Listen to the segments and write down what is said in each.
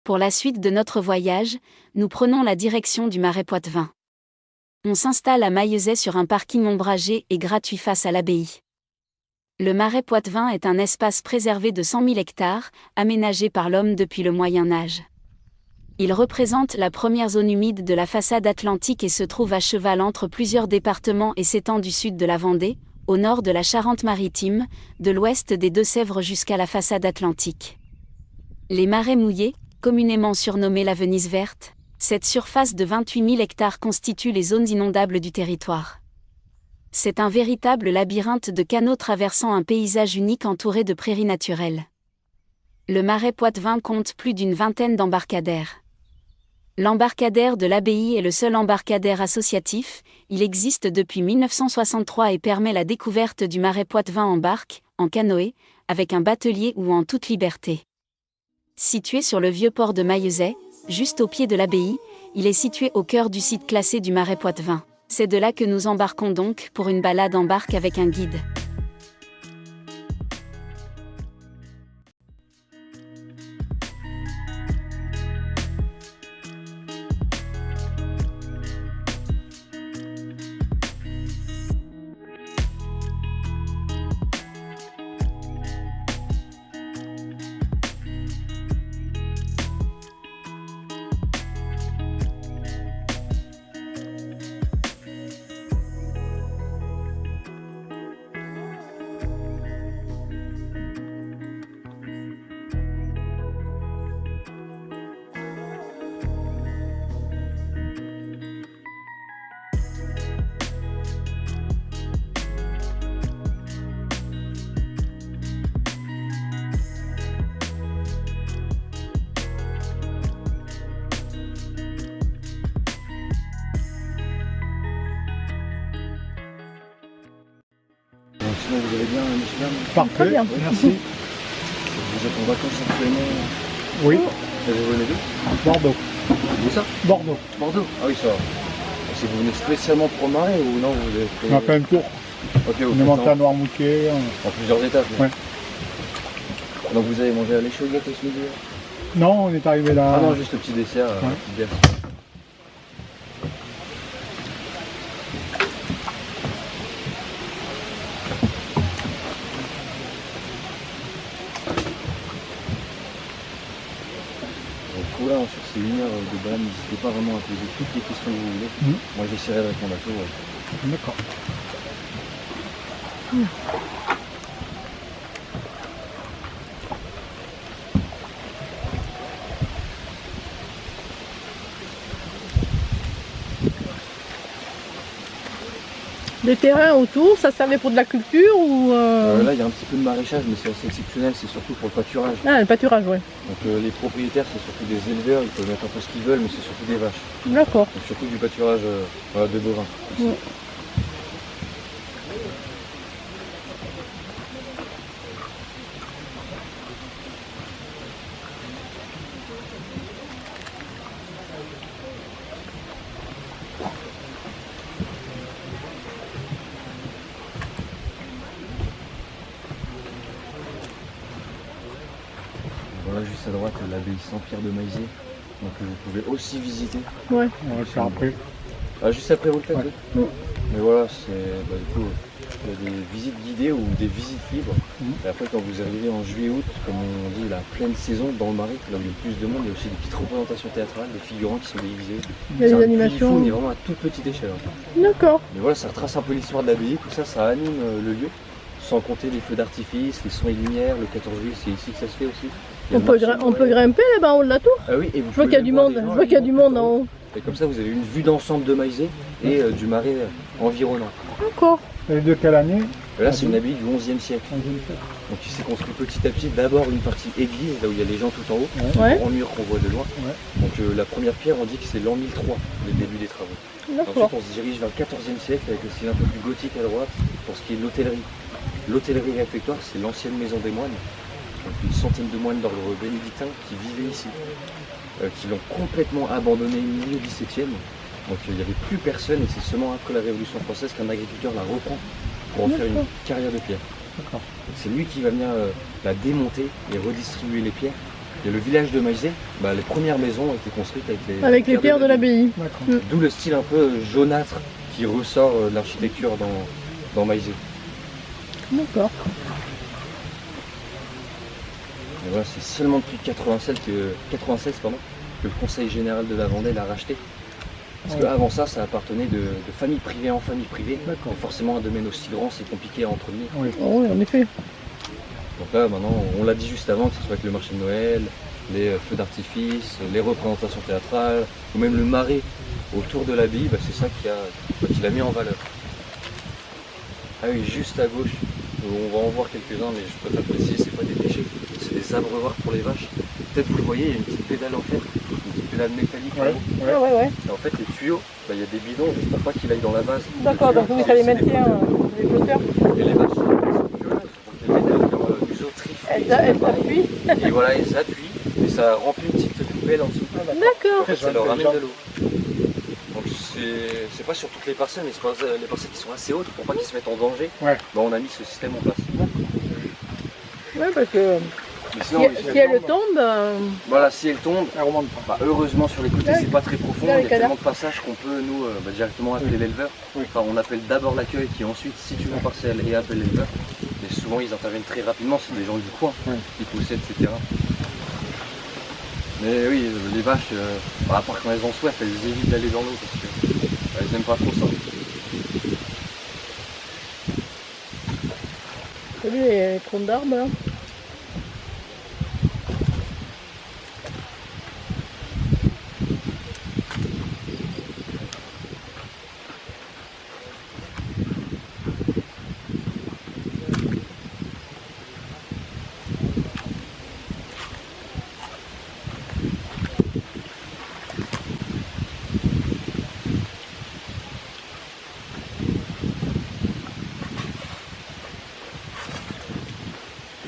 Pour la suite de notre voyage, nous prenons la direction du Marais Poitevin. On s'installe à Maillezais sur un parking ombragé et gratuit face à l'abbaye. Le Marais Poitevin est un espace préservé de 100 000 hectares, aménagé par l'homme depuis le Moyen Âge. Il représente la première zone humide de la façade atlantique et se trouve à cheval entre plusieurs départements et s'étend du sud de la Vendée, au nord de la Charente-Maritime, de l'ouest des Deux-Sèvres jusqu'à la façade atlantique. Les marais mouillés, communément surnommés la Venise verte, cette surface de 28 000 hectares constitue les zones inondables du territoire. C'est un véritable labyrinthe de canaux traversant un paysage unique entouré de prairies naturelles. Le Marais Poitevin compte plus d'une vingtaine d'embarcadères. L'embarcadère de l'abbaye est le seul embarcadère associatif, il existe depuis 1963 et permet la découverte du Marais Poitevin en barque, en canoë, avec un batelier ou en toute liberté. Situé sur le vieux port de Maillezais, juste au pied de l'abbaye, il est situé au cœur du site classé du Marais Poitevin. C'est de là que nous embarquons donc pour une balade en barque avec un guide. Sinon, vous allez bien, Michelin? Parfait, Très bien. merci. Vous êtes en vacances actuellement? Oui, Et vous venez d'où? Bordeaux. Où ça? Bordeaux. Bordeaux? Ah oui, ça va. Si vous venez spécialement pour le Marais ou non, vous avez fait... On a fait un tour. Ok, vous On est faites monté à Noirmoutier. en plusieurs étapes. Ouais. Donc vous avez mangé à l'échauguette ce midi? Non, on est arrivé là. Ah non, juste le petit dessert, Ouais. la petite bière. Donc là, sur ces 1 heure de balade, n'hésitez pas vraiment à poser toutes les questions que vous voulez. Moi, j'essaierai de répondre à tout. Ouais. D'accord. Les terrains autour, ça servait pour de la culture ou Là, il y a un petit peu de maraîchage, mais c'est assez exceptionnel, c'est surtout pour le pâturage. Ah, le pâturage, ouais. Donc les propriétaires, c'est surtout des éleveurs, ils peuvent mettre un peu ce qu'ils veulent, mais c'est surtout des vaches. D'accord. Donc surtout du pâturage voilà, de bovins. aussi. Ouais. Voilà, juste à droite, l'abbaye Saint-Pierre de Maillezais, donc vous pouvez aussi visiter. Ouais. On va le faire après. Ah, juste après, vous le faites, Ouais. oui. Mais voilà, c'est du coup, il y a des visites guidées ou des visites libres. Et après, quand vous arrivez en juillet-août, comme on dit, la pleine saison dans le Marais, là où il y a le plus de monde, il y a aussi des petites représentations théâtrales, des figurants qui sont déguisés. Il y a des animations. Mais vraiment à toute petite échelle. D'accord. Mais voilà, ça retrace un peu l'histoire de l'abbaye, tout ça, ça anime le lieu. Sans compter les feux d'artifice, les sons et lumières, le 14 juillet, c'est ici que ça se fait aussi. Il y a On peut grimper là-bas en haut de la tour. Ah oui, et vous Je vois qu'il y a du monde. Je vois qu'il y a du monde en haut. Et comme ça, vous avez une vue d'ensemble de Maillezais et du Marais environnant. D'accord. Et de quelle année? Et là, c'est une abbaye du XIe siècle. 11e siècle. Donc il s'est construit petit à petit, d'abord une partie église, là où il y a les gens tout en haut, Ouais. le grand mur qu'on voit de loin. Ouais. Donc la première pierre, on dit que c'est l'an 1003, le début des travaux. D'accord. Ensuite, on se dirige vers le XIVe siècle avec le style un peu plus gothique à droite, pour ce qui est de l'hôtellerie. L'hôtellerie réfectoire, c'est l'ancienne maison des moines. Donc une centaine de moines d'ordre bénédictin qui vivaient ici, qui l'ont complètement abandonné milieu XVIIe. Donc il n'y avait plus personne et c'est seulement après la Révolution française qu'un agriculteur la reprend pour en faire une carrière de pierre. D'accord. C'est lui qui va venir la démonter et redistribuer les pierres Il y a le village de Maizé, les premières maisons ont été construites Avec les pierres de l'abbaye. D'accord. D'où le style un peu jaunâtre qui ressort de l'architecture dans Maizé. D'accord. Et voilà, c'est seulement depuis 96 que le Conseil général de la Vendée l'a racheté. Parce Ouais. qu'avant ça appartenait de famille privée en famille privée. D'accord. Et forcément, un domaine aussi grand, c'est compliqué à entretenir. Oui. Oh, oui, en effet. Donc là, maintenant, on l'a dit juste avant, que ce soit avec le marché de Noël, les feux d'artifice, les représentations théâtrales, ou même le marais autour de l'abbaye, c'est ça qui l'a mis en valeur. Ah oui, juste à gauche, on va en voir quelques-uns, mais je préfère préciser, c'est pas des déchets, c'est des abreuvoirs pour les vaches. Peut-être vous le voyez, il y a une petite pédale en fer, une petite pédale métallique. Ouais. en haut. Ouais. Ah ouais, ouais. Et en fait, les tuyaux, il y a des bidons, j'espère pas qu'il aille dans la vase. D'accord, Les donc tuyaux, vous allez c'est mettre des les flotteurs. et les vaches, elles sont que là, donc les pédales comme du sauterie. Elles s'appuient. Et voilà, ils s'appuient et ça remplit une petite poubelle en dessous. En D'accord. fait, ça leur ramène de l'eau. Donc c'est pas sur toutes les parcelles, mais c'est pas les parcelles qui sont assez hautes pour pas qu'ils se mettent en danger. Ouais. On a mis ce système en place. Ouais, parce que Mais si, sinon, si elle tombe, voilà, si elle tombe, Elle remonte pas. heureusement sur les côtés Ouais. c'est pas très profond, Là, il y les a canards. tellement de passages qu'on peut nous directement appeler l'éleveur. Oui. Enfin, on appelle d'abord l'accueil qui ensuite situe la parcelle et appelle l'éleveur. Et souvent ils interviennent très rapidement, c'est des gens du coin Oui. qui possèdent ces terrains. Mais oui, les vaches, à part quand elles ont soif, elles évitent d'aller dans l'eau parce qu'elles n'aiment pas trop ça. t'as vu les troncs d'arbres là?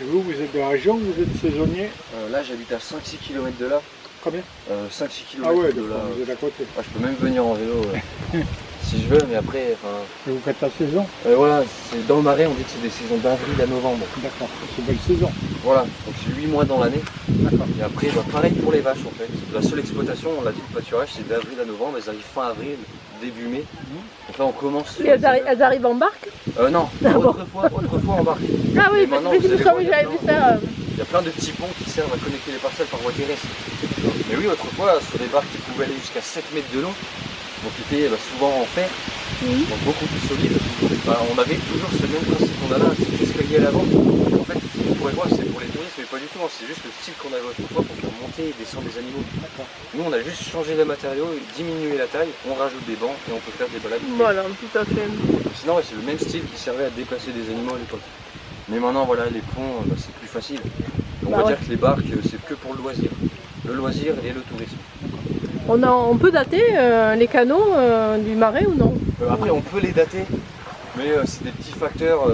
Et vous êtes de la région, vous êtes saisonnier? Là j'habite à 5-6 km de là. Combien? 5-6 km Ah ouais, de là. vous êtes à côté. Je peux même venir en vélo si je veux, mais après, Et vous faites la saison? voilà, dans le marais on dit que c'est des saisons d'avril à novembre. D'accord. C'est belle saison. Voilà, donc c'est 8 mois dans l'année. D'accord. Et après, pareil pour les vaches en fait. La seule exploitation, on l'a dit, le pâturage, c'est d'avril à novembre, elles arrivent fin avril, début mai. Donc là on commence. Et elles arrivent en barque? Non, autrefois en barque. Ah oui, Et maintenant, mais vous allez c'est voir, ça, il y a j'avais vu plein- ça. Il y a plein de petits ponts qui servent à connecter les parcelles par voie terrestre. Mais oui, autrefois, sur des barques qui pouvaient aller jusqu'à 7 mètres de long, donc qui étaient souvent en fer, Mhm. donc beaucoup plus solides, on avait toujours ce même principe qu'on a là, c'est escalier à l'avant. En fait, on pourrait croire que c'est pour les touristes, mais pas du tout, hein, c'est juste le style qu'on avait autrefois pour faire monter et descendre des animaux. Nous, on a juste changé les matériaux, diminué la taille, on rajoute des bancs et on peut faire des balades. Voilà, tout à fait. Sinon, ouais, c'est le même style qui servait à déplacer des animaux à l'époque. Mais maintenant, voilà, les ponts, c'est plus facile. On Bah va ouais. dire que les barques, c'est que pour le loisir. Le loisir et le tourisme. On peut dater les canaux du marais ou non? Après, on peut les dater, mais c'est des petits facteurs,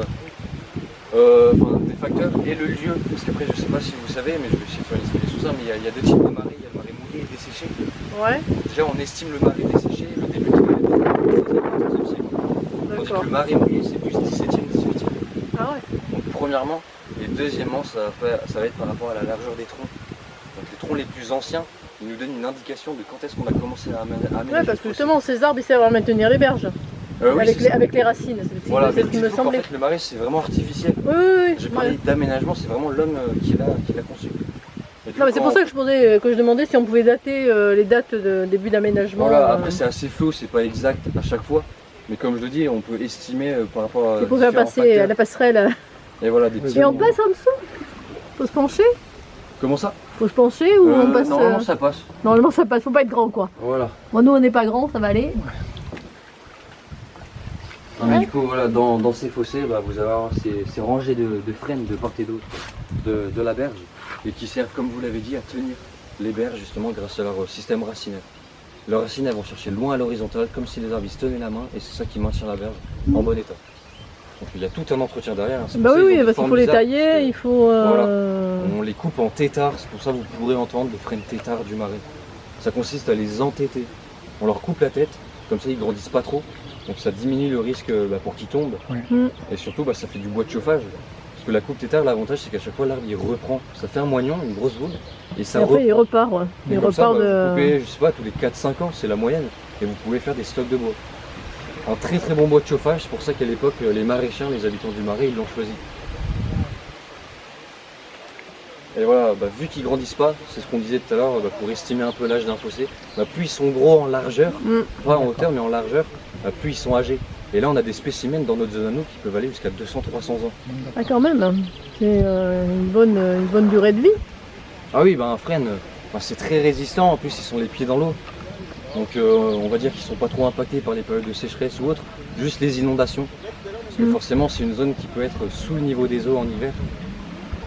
des facteurs et le lieu. Parce qu'après, je sais pas si vous savez, mais je vais essayer de faire une explication sur ça, mais il y a deux types de marées. Il y a le marais mouillé et desséché. Ouais, Déjà, on estime le marais desséché, le début du marais au XIIe siècle. Tandis d'accord. que le marais mouillé, c'est plus 17e, 18e. Ah ouais. Donc premièrement, et deuxièmement, ça va être par rapport à la largeur des troncs. Donc les troncs les plus anciens, ils nous donnent une indication de quand est-ce qu'on a commencé à aménager. Ouais, parce que justement, ces arbres, ils servent à maintenir les berges. Oui, avec les racines, voilà, c'est ce qui me dites-vous qu'en semblait. fait, le marais, c'est vraiment artificiel. Oui, oui, oui. J'ai parlé d'aménagement, c'est vraiment l'homme qui l'a conçu. Et Non, mais c'est pour ça que je demandais si on pouvait dater les dates de début d'aménagement. Voilà, après c'est assez flou, c'est pas exact à chaque fois. Mais comme je le dis, on peut estimer par rapport à. Il pourrait différents passer facteurs. à la passerelle. Et voilà, des petits. Et on passe en dessous? Faut se pencher? Comment ça Faut se pencher ou on passe Normalement, ça passe. Normalement, ça passe. Faut pas être grand, quoi. Voilà. Bon, nous, on n'est pas grand, ça va aller. Non, mais du coup, voilà, dans ces fossés, vous allez avoir ces rangées de frênes de part et d'autre de la berge et qui servent, comme vous l'avez dit, à tenir les berges justement grâce à leur système racinaire. Leurs racines elles vont chercher loin à l'horizontale comme si les arbres se tenaient la main et c'est ça qui maintient la berge en bon état. Donc il y a tout un entretien derrière. Hein. C'est Bah pour ça, oui, ils ont des parce qu'il formes faut les bizarres, tailler, parce que il faut. on les coupe en tétards, c'est pour ça que vous pourrez entendre le frêne tétard du marais. Ça consiste à les entêter. On leur coupe la tête, comme ça ils grandissent pas trop. Donc ça diminue le risque pour qu'ils tombent. Oui. Mm. Et surtout ça fait du bois de chauffage. Parce que la coupe tétard, l'avantage c'est qu'à chaque fois l'arbre il reprend. Ça fait un moignon, une grosse boule, et ça Et après, il reprend. repart. Ouais. Et Il comme ça, repart bah, de. vous coupez, je sais pas, tous les 4-5 ans, c'est la moyenne. Et vous pouvez faire des stocks de bois. Un très très bon bois de chauffage, c'est pour ça qu'à l'époque, les maraîchers, les habitants du Marais, ils l'ont choisi. Et voilà, bah, vu qu'ils grandissent pas, c'est ce qu'on disait tout à l'heure, bah, pour estimer un peu l'âge d'un fossé, bah, plus ils sont gros en largeur, pas en hauteur mais en largeur, bah, plus ils sont âgés. Et là on a des spécimens dans notre zone à nous qui peuvent aller jusqu'à 200-300 ans. Ah, quand même. Hein. C'est une bonne durée de vie. Ah oui, bah, un frêne, bah, c'est très résistant, en plus ils sont les pieds dans l'eau. Donc on va dire qu'ils sont pas trop impactés par les périodes de sécheresse ou autres, juste les inondations. Parce que forcément c'est une zone qui peut être sous le niveau des eaux en hiver.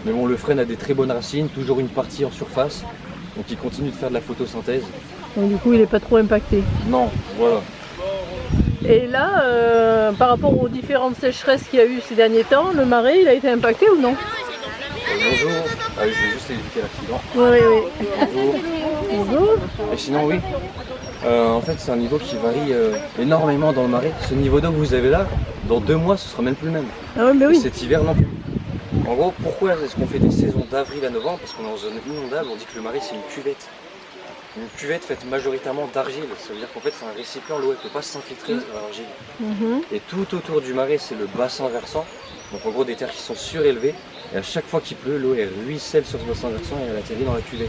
Mais bon, le frêne a des très bonnes racines, toujours une partie en surface, donc il continue de faire de la photosynthèse. Donc du coup, il n'est pas trop impacté. Non, voilà. Et là, par rapport aux différentes sécheresses qu'il y a eu ces derniers temps, le Marais, il a été impacté ou non? Bonjour. Ah oui, je vais juste éviter l'accident. Oui. Bonjour. Bonjour. Et sinon, oui. En fait, c'est un niveau qui varie énormément dans le Marais. Ce niveau d'eau que vous avez là, dans 2 mois, ce sera même plus le même. Ah ouais, mais Et oui. cet hiver non plus. En gros, pourquoi est-ce qu'on fait des saisons d'avril à novembre? Parce qu'on est en zone inondable, on dit que le Marais c'est une cuvette. Une cuvette faite majoritairement d'argile. Ça veut dire qu'en fait c'est un récipient, l'eau ne peut pas s'infiltrer dans l'argile. Mhm. Et tout autour du Marais c'est le bassin versant. Donc en gros des terres qui sont surélevées. Et à chaque fois qu'il pleut, l'eau elle ruisselle sur ce bassin versant et elle atterrit dans la cuvette.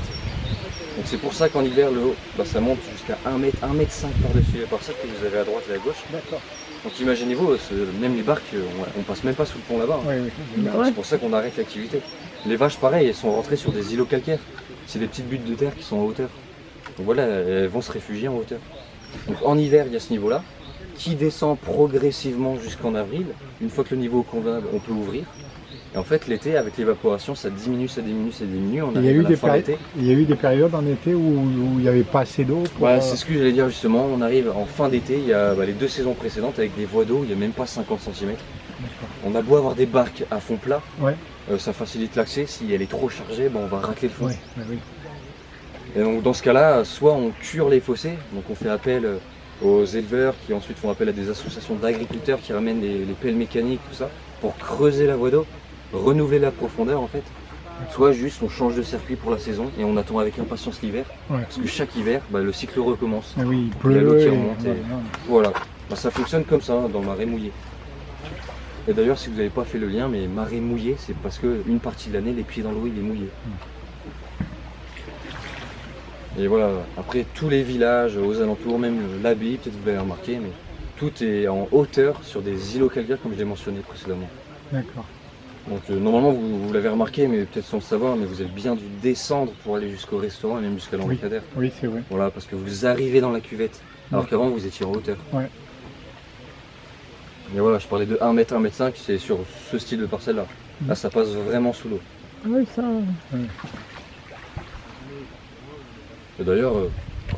Donc c'est pour ça qu'en hiver l'eau, ça monte jusqu'à 1 mètre, 1,5 m par-dessus les parcelles que vous avez à droite et à gauche. D'accord. Donc imaginez-vous, même les barques, on passe même pas sous le pont là-bas. Oui, oui. Ouais. C'est pour ça qu'on arrête l'activité. Les vaches, pareil, elles sont rentrées sur des îlots calcaires. C'est des petites buttes de terre qui sont en hauteur. Donc voilà, elles vont se réfugier en hauteur. Donc en hiver, il y a ce niveau-là, qui descend progressivement jusqu'en avril. Une fois que le niveau est convenable, on peut ouvrir. Et en fait, l'été, avec l'évaporation, ça diminue, ça diminue, ça diminue. On Il y a arrive eu à la fin de l'été. il y a eu des périodes en été où il n'y avait pas assez d'eau pour... Ouais, c'est ce que j'allais dire justement. On arrive en fin d'été, il y a les 2 saisons précédentes avec des voies d'eau, il n'y a même pas 50 cm. On a beau avoir des barques à fond plat, Ouais. ça facilite l'accès. Si elle est trop chargée, on va racler le fond. Ouais, oui. Et donc dans ce cas-là, soit on cure les fossés, donc on fait appel aux éleveurs qui ensuite font appel à des associations d'agriculteurs qui ramènent les pelles mécaniques, tout ça, pour creuser la voie d'eau, renouveler la profondeur en fait. Soit juste on change de circuit pour la saison et on attend avec impatience l'hiver, Ouais. parce que chaque hiver, le cycle recommence. Ah oui, il Il y a l'eau pleut. qui et- remonte et- ouais, Voilà, ça fonctionne comme ça dans le Marais mouillé. Et d'ailleurs, si vous n'avez pas fait le lien, mais Marais mouillé, c'est parce qu'une partie de l'année, les pieds dans l'eau, il est mouillé. Et voilà, après tous les villages aux alentours, même l'abbaye, peut-être vous l'avez remarqué, mais tout est en hauteur sur des îlots calcaires comme je l'ai mentionné précédemment. D'accord. Donc normalement vous l'avez remarqué, mais peut-être sans le savoir, mais vous avez bien dû descendre pour aller jusqu'au restaurant et même jusqu'à l'embarcadère. Oui, c'est vrai. Voilà, parce que vous arrivez dans la cuvette, alors qu'avant vous étiez en hauteur. Ouais. Et voilà, je parlais de 1 m, 1,5 m, c'est sur ce style de parcelle là. Là ça passe vraiment sous l'eau. Ah oui, ça. Et d'ailleurs,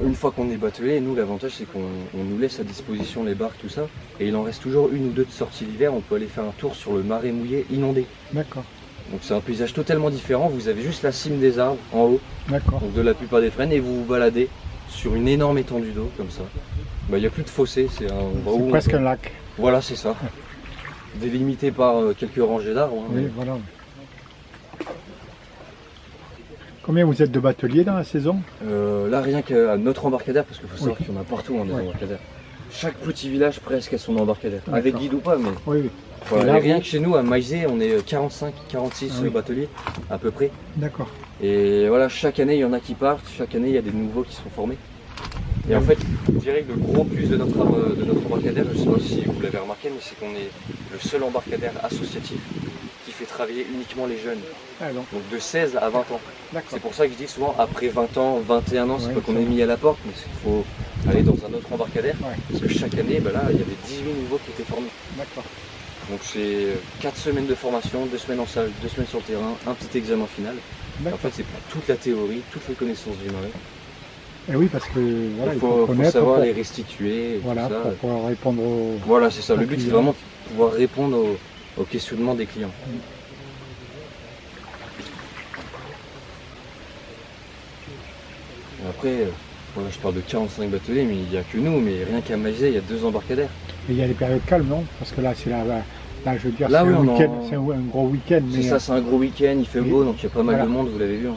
une fois qu'on est batelé, nous l'avantage c'est qu'on nous laisse à disposition les barques, tout ça, et il en reste toujours 1 ou 2 de sortie l'hiver, on peut aller faire un tour sur le Marais mouillé inondé. D'accord. Donc c'est un paysage totalement différent, vous avez juste la cime des arbres en haut, D'accord. donc de la plupart des frênes, et vous vous baladez sur une énorme étendue d'eau comme ça. Il n'y a plus de fossé, c'est un endroit où C'est on presque peut- un lac. Voilà, c'est ça. Délimité par quelques rangées d'arbres. hein, Oui, mais- voilà. Combien vous êtes de bateliers dans la saison? Là, rien qu'à notre embarcadère, parce qu'il faut savoir Oui. qu'il y en a partout des Oui. embarcadères. Chaque petit village presque a son embarcadère. D'accord. Avec guide ou pas, mais Oui, oui. voilà. Et là, Et rien vous- que chez nous, à Maizé, on est 45, 46 Ah oui. bateliers à peu près. D'accord. Et voilà, chaque année, il y en a qui partent, chaque année, il y a des nouveaux qui sont formés. Et en fait, je dirais que le gros plus de notre embarcadère, je ne sais pas si vous l'avez remarqué, mais c'est qu'on est le seul embarcadère associatif qui fait travailler uniquement les jeunes. Ah, donc, Donc de 16 à 20 ans. d'accord. C'est pour ça que je dis souvent après 20 ans, 21 ans, c'est Ouais, pas qu'on ça est va. mis à la porte, mais c'est qu'il faut aller dans un autre embarcadère. Ouais. Parce que chaque année, là, il y avait 18 nouveaux qui étaient formés. D'accord. Donc c'est 4 semaines de formation, 2 semaines en salle, 2 semaines sur le terrain, un petit examen final. En D'accord. fait, c'est pour toute la théorie, toutes les connaissances du marais. Et oui, parce que voilà, Il il faut faut connaître savoir pour, les restituer. Et voilà, tout ça. pour pouvoir répondre aux... Voilà, c'est ça. Le aux but, c'est clients. vraiment de pouvoir répondre aux questionnements des clients. Et après, voilà, je parle de 45 bateliers, mais il n'y a que nous, mais rien qu'à Maizé, il y a 2 embarcadères. Et il y a les périodes calmes, non? Parce que là, c'est Là, je veux dire, Là, c'est oui, un on en- week-end, c'est un gros week-end. C'est Mais, ça, c'est un gros week-end, il fait et- beau, donc il y a pas mal voilà. de monde, vous l'avez vu. Hein.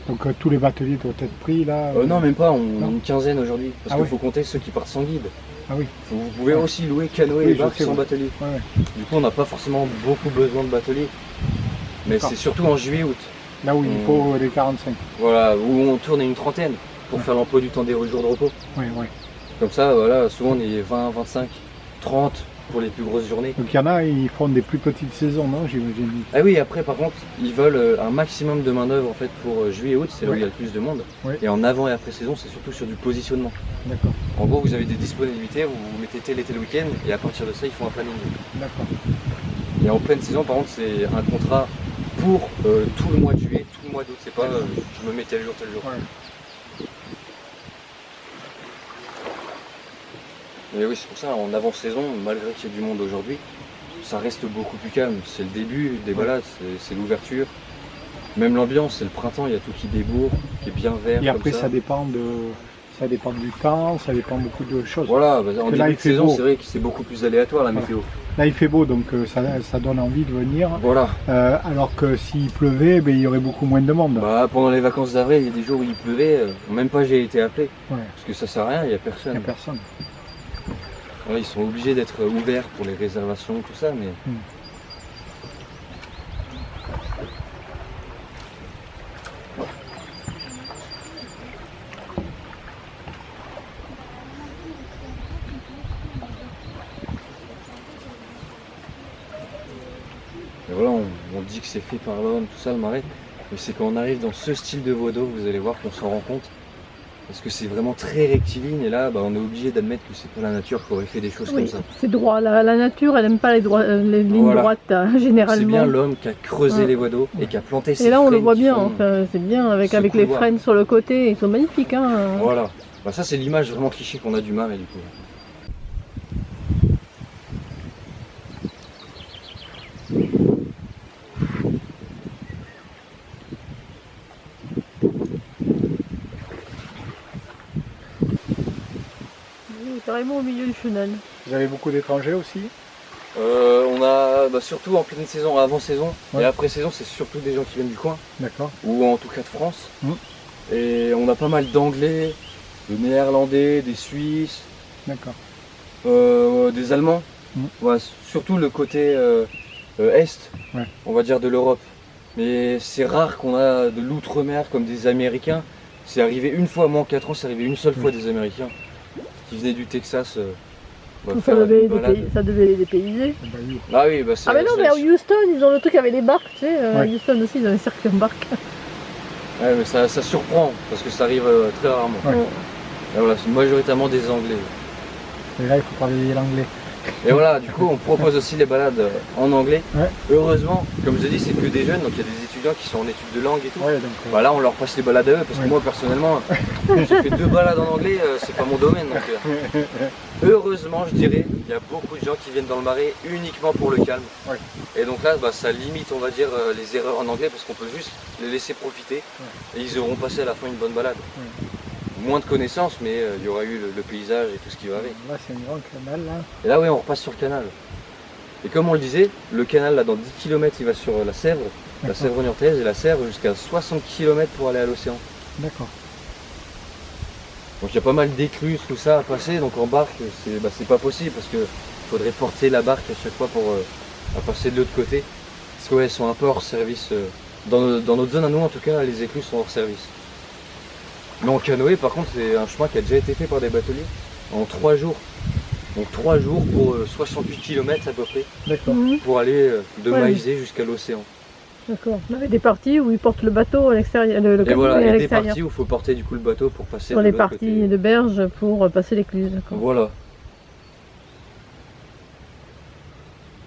donc tous les bateliers doivent être pris là. Non, même pas, on Non. a une quinzaine aujourd'hui. Parce Ah qu'il oui. faut compter ceux qui partent sans guide. Ah oui, Vous pouvez Ouais. aussi louer canoë Oui, et je barque sais, sans oui. batelier. ouais, ouais. Du coup, on n'a pas forcément beaucoup besoin de batelier. Mais D'accord. c'est surtout en juillet-août. Là où il faut les 45. Voilà, où on tourne à une trentaine pour faire l'emploi du temps des jours de repos. Ouais, ouais. Comme ça, voilà, souvent on est 20, 25, 30 pour les plus grosses journées. Donc il y en a, ils font des plus petites saisons, non, j'imagine. Ah oui, après par contre, ils veulent un maximum de main-d'œuvre en fait pour juillet-août, c'est là où il y a le plus de monde. Ouais. Et en avant et après saison, c'est surtout sur du positionnement. D'accord, En gros, vous avez des disponibilités, vous mettez tel et tel week-end, et à partir de ça, ils font un planning. d'accord. Et en pleine saison, par contre, c'est un contrat pour tout le mois de juillet, tout le mois d'août. C'est pas je me mets tel jour, tel jour. Ouais. Mais oui, c'est pour ça, en avant-saison, malgré qu'il y ait du monde aujourd'hui, ça reste beaucoup plus calme. C'est le début des balades, c'est l'ouverture. Même l'ambiance, c'est le printemps, il y a tout qui débourre, qui est bien vert. Et après, comme ça dépend du temps, ça dépend beaucoup de choses. Voilà, bah, en que là, début il de fait saison, beau. c'est vrai que c'est beaucoup plus aléatoire la Voilà. météo. Là, il fait beau, donc ça donne envie de venir. Voilà. Alors que s'il pleuvait, ben, il y aurait beaucoup moins de monde. Bah, pendant les vacances d'avril, il y a des jours où il pleuvait, même pas j'ai été appelé. Ouais. Parce que ça sert à rien, il n'y a Il n'y personne. a personne. Ouais, ils sont obligés d'être ouverts pour les réservations, tout ça, mais. Et voilà, on dit que c'est fait par l'homme, tout ça, le marais. Mais c'est quand on arrive dans ce style de voie d'eau, vous allez voir qu'on s'en rend compte. Parce que c'est vraiment très rectiligne et là, bah, on est obligé d'admettre que c'est pas la nature qui aurait fait des choses Oui, comme ça. c'est droit. La nature, elle n'aime pas les lignes Voilà. droites, C'est généralement. bien l'homme qui a creusé Ouais. les voies d'eau et qui a planté ces Et là, on le frênes voit qui bien. font- Enfin, c'est bien avec ce les couloir. frênes sur le côté. Ils sont magnifiques. Hein. Voilà. Bah, ça, c'est l'image vraiment cliché qu'on a du marais du coup. Oui, carrément au milieu du chenal. Vous avez beaucoup d'étrangers aussi? On a bah, surtout en pleine saison, avant saison Ouais. et après saison, c'est surtout des gens qui viennent du coin D'accord. ou en tout cas de France. Mm. Et on a pas mal d'anglais, de néerlandais, des suisses, D'accord. des allemands. Mm. Ouais, surtout le côté est, Ouais. on va dire de l'Europe. Mais c'est rare qu'on a de l'outre-mer comme des Américains. C'est arrivé une fois, moi en 4 ans, c'est arrivé une seule fois des Américains qui venaient du Texas. Ça faire devait, une balade. ça devait les dépayser. Ah bah oui. Ah oui, bah c'est. Ah mais non, mais à Houston, ils ont le truc avec les barques, tu sais. À Ouais. Houston aussi, ils ont un circuit en barque. Ouais, mais ça surprend parce que ça arrive très rarement. Ouais. Et voilà, c'est majoritairement des Anglais. Et là, il faut parler l'anglais. Et voilà, du coup, on propose aussi les balades en anglais. Ouais. Heureusement, comme je dis, c'est que des jeunes, donc il y a des étudiants qui sont en études de langue et tout. Ouais, donc, Bah là, on leur passe les balades à eux parce que Ouais. moi, personnellement, j'ai fait 2 balades en anglais, c'est pas mon domaine. Donc, heureusement, je dirais, il y a beaucoup de gens qui viennent dans le marais uniquement pour le calme. Ouais. Et donc là, bah, ça limite, on va dire, les erreurs en anglais parce qu'on peut juste les laisser profiter et ils auront passé à la fin une bonne balade. Moins de connaissances, mais il y aura eu le paysage et tout ce qui va avec. Là, c'est un grand canal, là. Et là, oui, on repasse sur le canal. Et comme on le disait, le canal, là, dans 10 km, il va sur la Sèvre, la D'accord. Sèvre niortaise, et la Sèvre jusqu'à 60 km pour aller à l'océan. D'accord. Donc il y a pas mal d'écluses, tout ça à passer, donc en barque, c'est pas possible parce qu'il faudrait porter la barque à chaque fois pour à passer de l'autre côté. Parce qu'elles sont un peu hors service. Dans notre zone à nous, en tout cas, les écluses sont hors service. Mais en canoë, par contre, c'est un chemin qui a déjà été fait par des bateliers en 3 jours. Donc 3 jours pour 68 km à peu près, D'accord. pour aller de Ouais. Maïzé jusqu'à l'océan. D'accord. On avait des parties où ils portent le bateau à l'extérieur, le Et canoë voilà, à il y a des l'extérieur. parties où il faut porter du coup le bateau pour passer Sur de les l'autre parties côté. de berge pour passer l'écluse. D'accord. Voilà.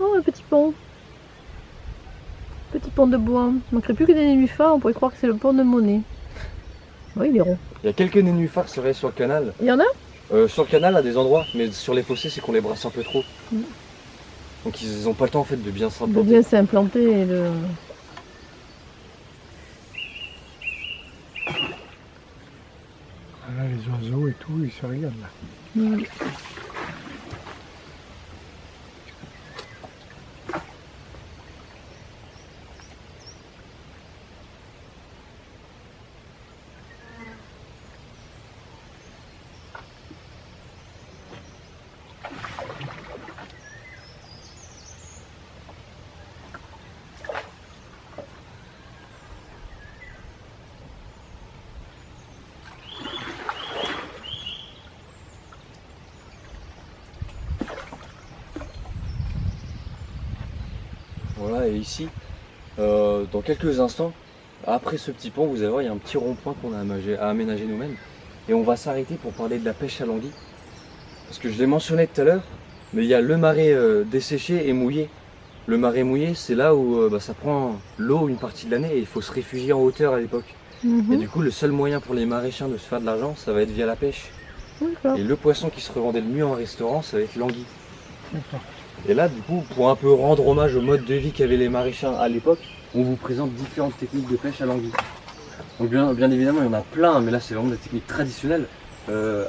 Oh, un petit pont. Petit pont de bois. Il manquerait plus que des nénuphars, on pourrait croire que c'est le pont de Monet. Oui, il est rond. Il y a quelques nénuphars sur le canal. Il y en a? Sur le canal à des endroits, mais sur les fossés c'est qu'on les brasse un peu trop. Mm. Donc ils n'ont pas le temps en fait de bien De s'implanter. bien s'implanter et de... Là, les oiseaux et tout, ils se régalent, là. Mm. Voilà, et ici, dans quelques instants, après ce petit pont, vous allez voir, il y a un petit rond-point qu'on a aménagé nous-mêmes. Et on va s'arrêter pour parler de la pêche à l'anguille. Parce que je l'ai mentionné tout à l'heure, mais il y a le marais desséché et mouillé. Le marais mouillé, c'est là où ça prend l'eau une partie de l'année et il faut se réfugier en hauteur à l'époque. Et du coup, le seul moyen pour les maraîchers de se faire de l'argent, ça va être via la pêche. Et le poisson qui se revendait le mieux en restaurant, ça va être l'anguille. Et là, du coup, pour un peu rendre hommage au mode de vie qu'avaient les maraîchers à l'époque, on vous présente différentes techniques de pêche à l'anguille. Donc bien évidemment, il y en a plein, mais là c'est vraiment des techniques traditionnelles,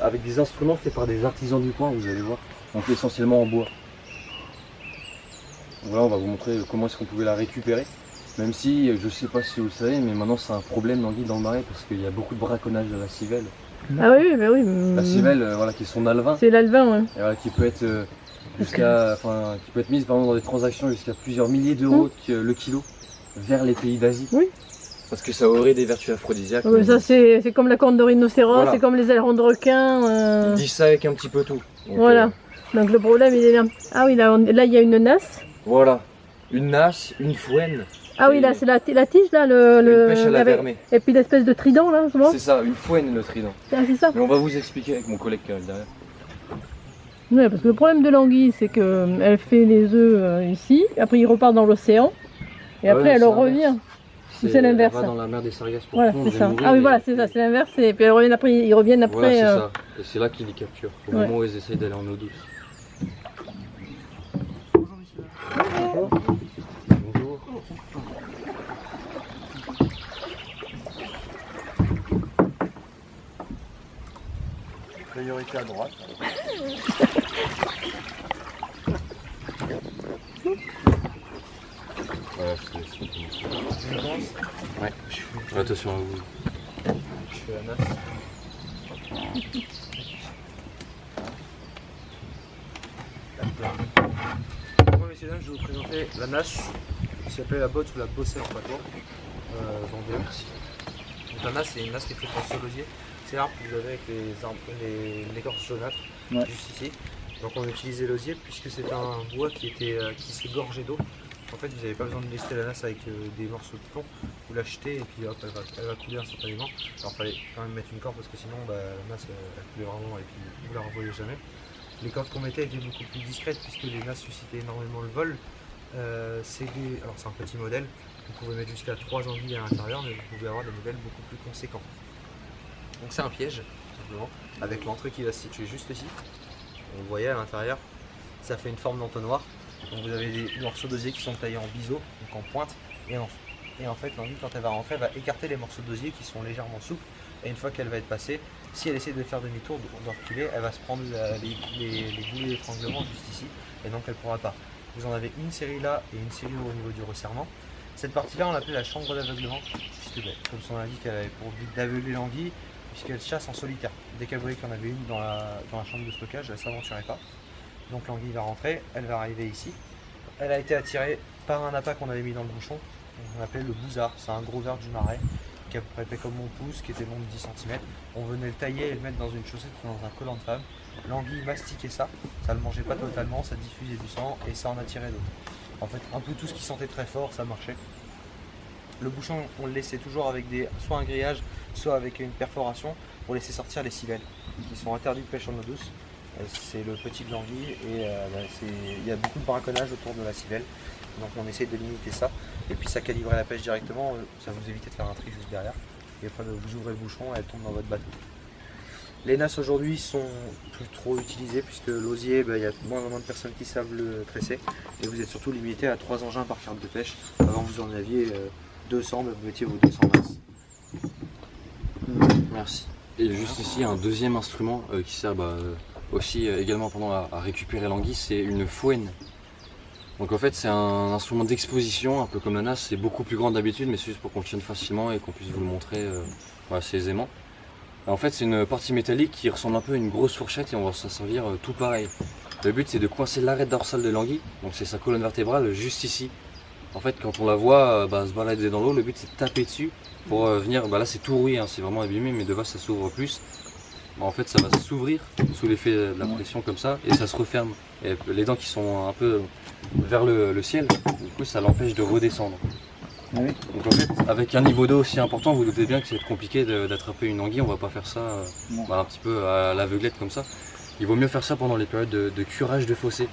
avec des instruments faits par des artisans du coin, vous allez voir, donc essentiellement en bois. Donc voilà, on va vous montrer comment est-ce qu'on pouvait la récupérer, même si, je sais pas si vous le savez, mais maintenant c'est un problème l'anguille dans le marais, parce qu'il y a beaucoup de braconnage de la civelle. Ah oui, bah oui. La civelle, voilà, qui est son alevin, C'est l'alevin, ouais. et voilà, qui peut être qui peut être mise par exemple, dans des transactions jusqu'à plusieurs milliers d'euros le kilo vers les pays d'Asie. Oui. Parce que ça aurait des vertus aphrodisiaques. Ouais, ça c'est comme la corne de rhinocéros, Voilà. c'est comme les ailerons de requin. Ils disent ça avec un petit peu tout. Donc, Voilà. Donc le problème il est là. Ah oui, là il y a une nasse. Voilà. Une nasse, une fouenne. Ah oui, là c'est la tige là, Une pêche à la avec- vermée. Et puis l'espèce de trident là, souvent. C'est ça, une fouenne le trident. Ah, c'est ça. Mais on va vous expliquer avec mon collègue qui est derrière. Ouais, parce que le problème de l'anguille, c'est qu'elle fait les œufs ici, après il repart dans l'océan, et après Ouais, elle c'est revient. C'est l'inverse. Elle va dans la mer des Sargasses pour Voilà, pondre c'est et ça. mourir, Ah oui, et- voilà, c'est ça, c'est l'inverse, et puis ils reviennent après. Voilà, c'est ça. Et c'est là qu'ils les capturent, au Ouais. moment où ils essayent d'aller en eau douce. Bonjour. Bonjour. Priorité à droite. Voilà, je te laisse. Ouais, attention à vous. Je fais la nasse. Moi, messieurs dames, je vais vous présenter la nasse qui s'appelle la botte ou la bossette patois vendée. Donc la nasse, c'est une nasse qui est faite en solosier. C'est l'arbre que vous avez avec l'écorce jaunâtre, juste ici. Donc on a utilisé l'osier puisque c'est un bois qui se gorgeait d'eau. En fait, vous n'avez pas besoin de lester la nasse avec des morceaux de plomb. Vous l'achetez et puis hop, elle va couler instantanément. Alors il fallait quand même mettre une corde parce que sinon la nasse elle coulait vraiment et puis vous la revoyez jamais. Les cordes qu'on mettait étaient beaucoup plus discrètes puisque les nasses suscitaient énormément le vol. Alors c'est un petit modèle, vous pouvez mettre jusqu'à 3 anguilles à l'intérieur, mais vous pouvez avoir des modèles beaucoup plus conséquents. Donc c'est un piège, tout simplement, avec l'entrée qui va se situer juste ici. Vous voyez à l'intérieur, ça fait une forme d'entonnoir. Donc vous avez des morceaux d'osier qui sont taillés en biseau, donc en pointe, et en fait l'anguille quand elle va rentrer, elle va écarter les morceaux d'osier qui sont légèrement souples, et une fois qu'elle va être passée, si elle essaie de faire demi-tour, de reculer, elle va se prendre les goulets d'étranglement juste ici, et donc elle ne pourra pas. Vous en avez une série là et une série au niveau du resserrement. Cette partie-là, on l'appelle la chambre d'aveuglement, puisque comme son nom l'indique, elle avait pour but d'aveugler l'anguille, puisqu'elle chasse en solitaire. Dès qu'elle voyait qu'il y en avait une dans la chambre de stockage, elle ne s'aventurait pas. Donc l'anguille va rentrer, elle va arriver ici. Elle a été attirée par un appât qu'on avait mis dans le bouchon, on appelait le bouzard. C'est un gros ver du marais, qui est à peu près épais comme mon pouce, qui était long de 10 cm. On venait le tailler et le mettre dans une chaussette ou dans un collant de femme. L'anguille mastiquait ça, ça le mangeait pas totalement, ça diffusait du sang et ça en attirait d'autres. En fait, un peu tout ce qui sentait très fort, ça marchait. Le bouchon, on le laissait toujours avec soit un grillage, soit avec une perforation pour laisser sortir les civelles, qui sont interdits de pêche en eau douce. C'est le petit de l'anguille et il y a beaucoup de braconnage autour de la civelle. Donc on essaye de limiter ça. Et puis ça calibrait la pêche directement, ça vous évite de faire un tri juste derrière. Et après vous ouvrez le bouchon et elle tombe dans votre bateau. Les nasses aujourd'hui sont plus trop utilisées puisque l'osier, il y a moins en moins de personnes qui savent le tresser. Et vous êtes surtout limité à 3 engins par carte de pêche. Avant vous en aviez 200, mais vous mettiez vos 200 nasses. Merci. Et juste ici, un deuxième instrument qui sert aussi également à récupérer l'anguille, c'est une fouenne. Donc en fait c'est un instrument d'exposition, un peu comme la nasse, c'est beaucoup plus grand d'habitude, mais c'est juste pour qu'on le tienne facilement et qu'on puisse vous le montrer assez aisément. En fait, c'est une partie métallique qui ressemble un peu à une grosse fourchette et on va s'en servir tout pareil. Le but, c'est de coincer l'arête dorsale de l'anguille, donc c'est sa colonne vertébrale juste ici. En fait, quand on la voit se balader dans l'eau, le but c'est de taper dessus pour venir. Là, c'est tout rouillé, hein, c'est vraiment abîmé, mais de base ça s'ouvre plus. En fait, ça va s'ouvrir sous l'effet de la pression comme ça et ça se referme. Et les dents qui sont un peu vers le ciel, du coup, ça l'empêche de redescendre. Oui. Donc en fait, avec un niveau d'eau aussi important, vous doutez bien que c'est compliqué d'attraper une anguille. On va pas faire ça un petit peu à l'aveuglette comme ça. Il vaut mieux faire ça pendant les périodes de curage de fossé.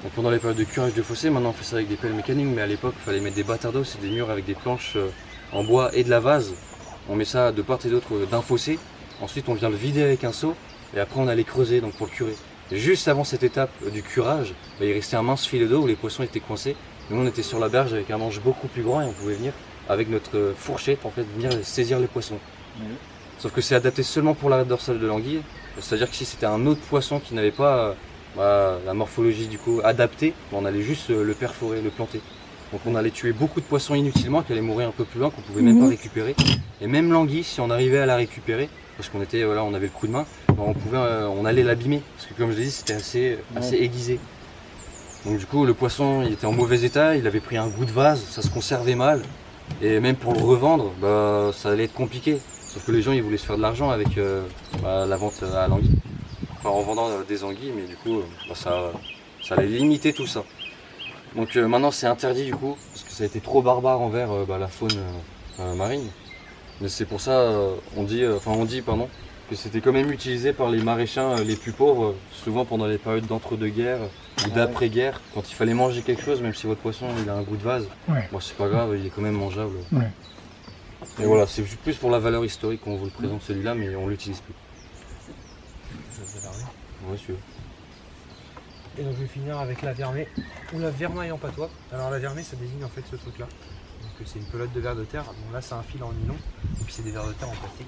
Donc pendant les périodes de curage de fossé, maintenant on fait ça avec des pelles mécaniques, mais à l'époque il fallait mettre des bâtards d'eau, c'est des murs avec des planches en bois et de la vase. On met ça de part et d'autre d'un fossé, ensuite on vient le vider avec un seau, et après on allait creuser donc pour le curer. Et juste avant cette étape du curage, il restait un mince filet d'eau où les poissons étaient coincés. Nous on était sur la berge avec un manche beaucoup plus grand et on pouvait venir avec notre fourchette en fait venir saisir les poissons. Sauf que c'est adapté seulement pour l'arête dorsale de l'anguille, c'est-à-dire que si c'était un autre poisson qui n'avait pas la morphologie du coup adaptée, on allait juste le perforer, le planter. Donc on allait tuer beaucoup de poissons inutilement qui allaient mourir un peu plus loin, qu'on pouvait même pas récupérer. Et même l'anguille, si on arrivait à la récupérer, parce qu'on était on avait le coup de main, on allait l'abîmer. Parce que comme je l'ai dit, c'était assez aiguisé. Donc du coup le poisson il était en mauvais état, il avait pris un goût de vase, ça se conservait mal. Et même pour le revendre, ça allait être compliqué. Sauf que les gens ils voulaient se faire de l'argent avec la vente à l'anguille. Enfin, en vendant des anguilles, mais du coup ça allait limiter tout ça. Donc maintenant c'est interdit du coup, parce que ça a été trop barbare envers la faune marine. Mais c'est pour ça on dit que c'était quand même utilisé par les maraîchers les plus pauvres, souvent pendant les périodes d'entre-deux-guerres ou d'après-guerre, quand il fallait manger quelque chose, même si votre poisson il a un goût de vase, c'est pas grave, il est quand même mangeable. Et voilà, c'est plus pour la valeur historique qu'on vous le présente celui-là, mais on l'utilise plus. Ouais, si tu veux. Et donc je vais finir avec la vermée ou la vermeille en patois. Alors la vermée ça désigne en fait ce truc là. Donc c'est une pelote de vers de terre. Donc là c'est un fil en nylon et puis c'est des vers de terre en plastique.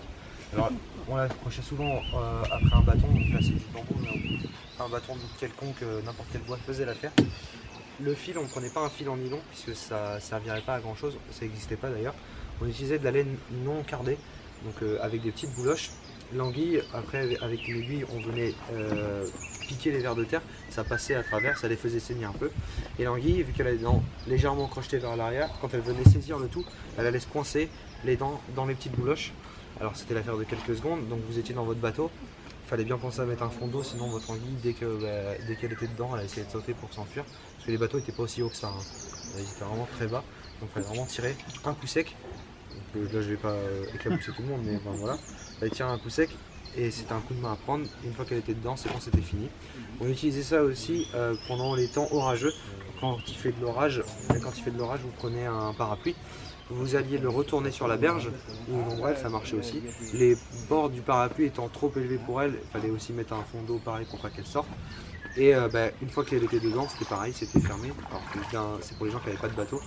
Alors on l'accrochait souvent après un bâton, donc là c'est du bambou, mais un bâton quelconque, n'importe quel bois faisait l'affaire. Le fil, on ne prenait pas un fil en nylon puisque ça ne servirait pas à grand chose, ça n'existait pas d'ailleurs. On utilisait de la laine non cardée, donc avec des petites bouloches. L'anguille, après avec une aiguille, on venait piquer les vers de terre, ça passait à travers, ça les faisait saigner un peu. Et l'anguille, vu qu'elle a les dents légèrement crochetées vers l'arrière, quand elle venait saisir le tout, elle allait se coincer les dents dans les petites bouloches. Alors c'était l'affaire de quelques secondes, donc vous étiez dans votre bateau, il fallait bien penser à mettre un fond d'eau, sinon votre anguille, dès qu'elle était dedans, elle essayait de sauter pour s'enfuir. Parce que les bateaux n'étaient pas aussi hauts que ça, hein. Ils étaient vraiment très bas, donc il fallait vraiment tirer un coup sec. Donc, là je vais pas éclabousser tout le monde, mais voilà. Il fallait tirer un coup sec et c'était un coup de main à prendre. Une fois qu'elle était dedans, c'est quand c'était fini. On utilisait ça aussi pendant les temps orageux. Quand il fait de l'orage, vous prenez un parapluie. Vous alliez le retourner sur la berge, ou une ombrelle, ça marchait aussi. Les bords du parapluie étant trop élevés pour elle, il fallait aussi mettre un fond d'eau pareil pour pas qu'elle sorte. Et une fois qu'elle était dedans, c'était pareil, c'était fermé. Alors c'est pour les gens qui n'avaient pas de bateau.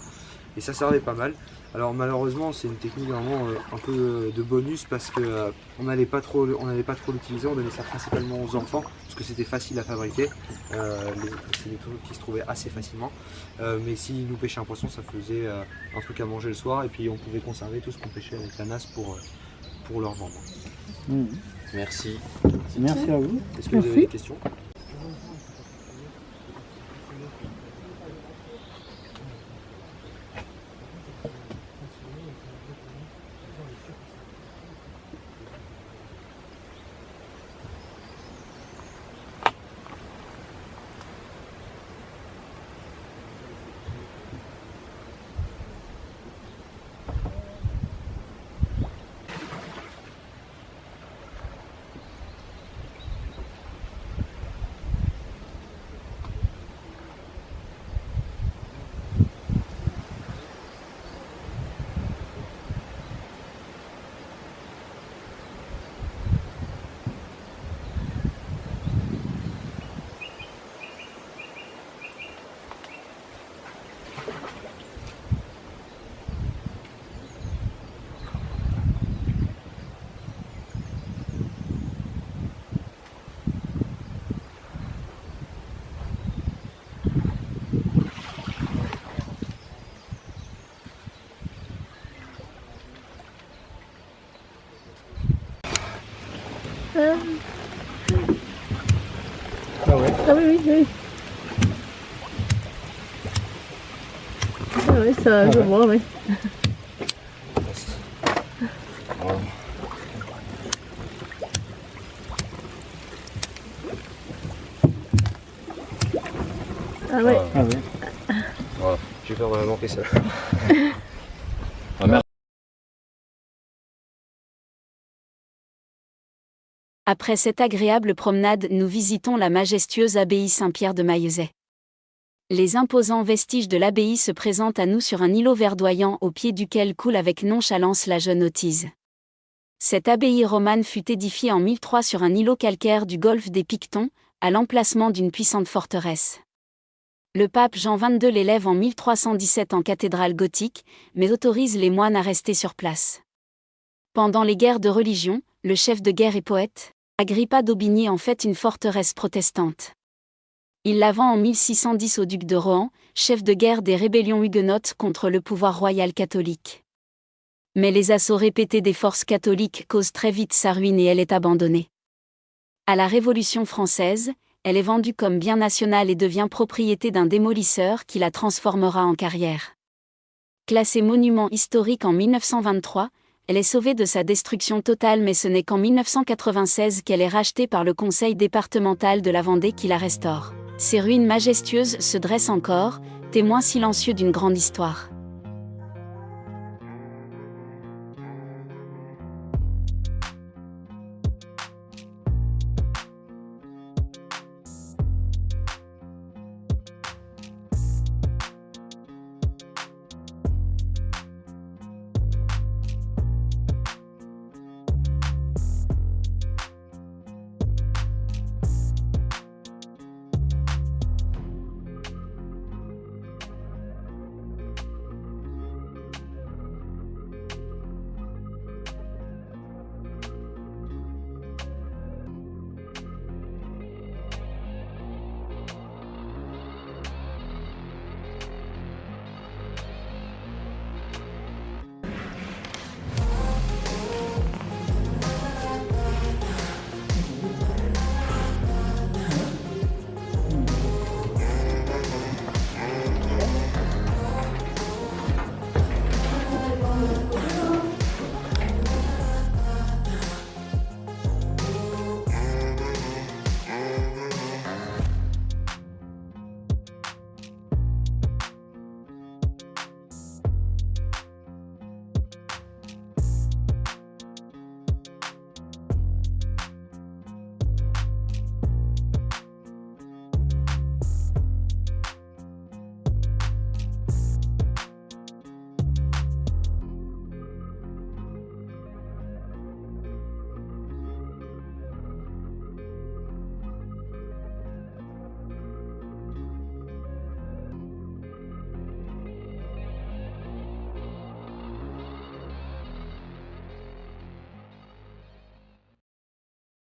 Et ça servait pas mal. Alors malheureusement, c'est une technique vraiment un peu de bonus parce que on n'allait pas trop l'utiliser. On donnait ça principalement aux enfants parce que c'était facile à fabriquer. C'est des trucs qui se trouvaient assez facilement. Mais s'ils nous pêchaient un poisson, ça faisait un truc à manger le soir et puis on pouvait conserver tout ce qu'on pêchait avec la nasse pour leur vendre. Merci. Merci à vous. Est-ce que vous avez des questions ? ouais. Ah oui, oui, oui. Ah oui, ça, je ouais. vois, oui. Voilà. Ah ouais. Ah ouais. Voilà. J'ai peur de manquer ça. Ah, merci. Après cette agréable promenade, nous visitons la majestueuse abbaye Saint-Pierre de Maillezais. Les imposants vestiges de l'abbaye se présentent à nous sur un îlot verdoyant au pied duquel coule avec nonchalance la jeune Autise. Cette abbaye romane fut édifiée en 1003 sur un îlot calcaire du golfe des Pictons, à l'emplacement d'une puissante forteresse. Le pape Jean XXII l'élève en 1317 en cathédrale gothique, mais autorise les moines à rester sur place. Pendant les guerres de religion, le chef de guerre et poète, Agrippa d'Aubigné en fait une forteresse protestante. Il la vend en 1610 au duc de Rohan, chef de guerre des rébellions huguenotes contre le pouvoir royal catholique. Mais les assauts répétés des forces catholiques causent très vite sa ruine et elle est abandonnée. À la Révolution française, elle est vendue comme bien national et devient propriété d'un démolisseur qui la transformera en carrière. Classée monument historique en 1923, elle est sauvée de sa destruction totale, mais ce n'est qu'en 1996 qu'elle est rachetée par le conseil départemental de la Vendée qui la restaure. Ces ruines majestueuses se dressent encore, témoins silencieux d'une grande histoire.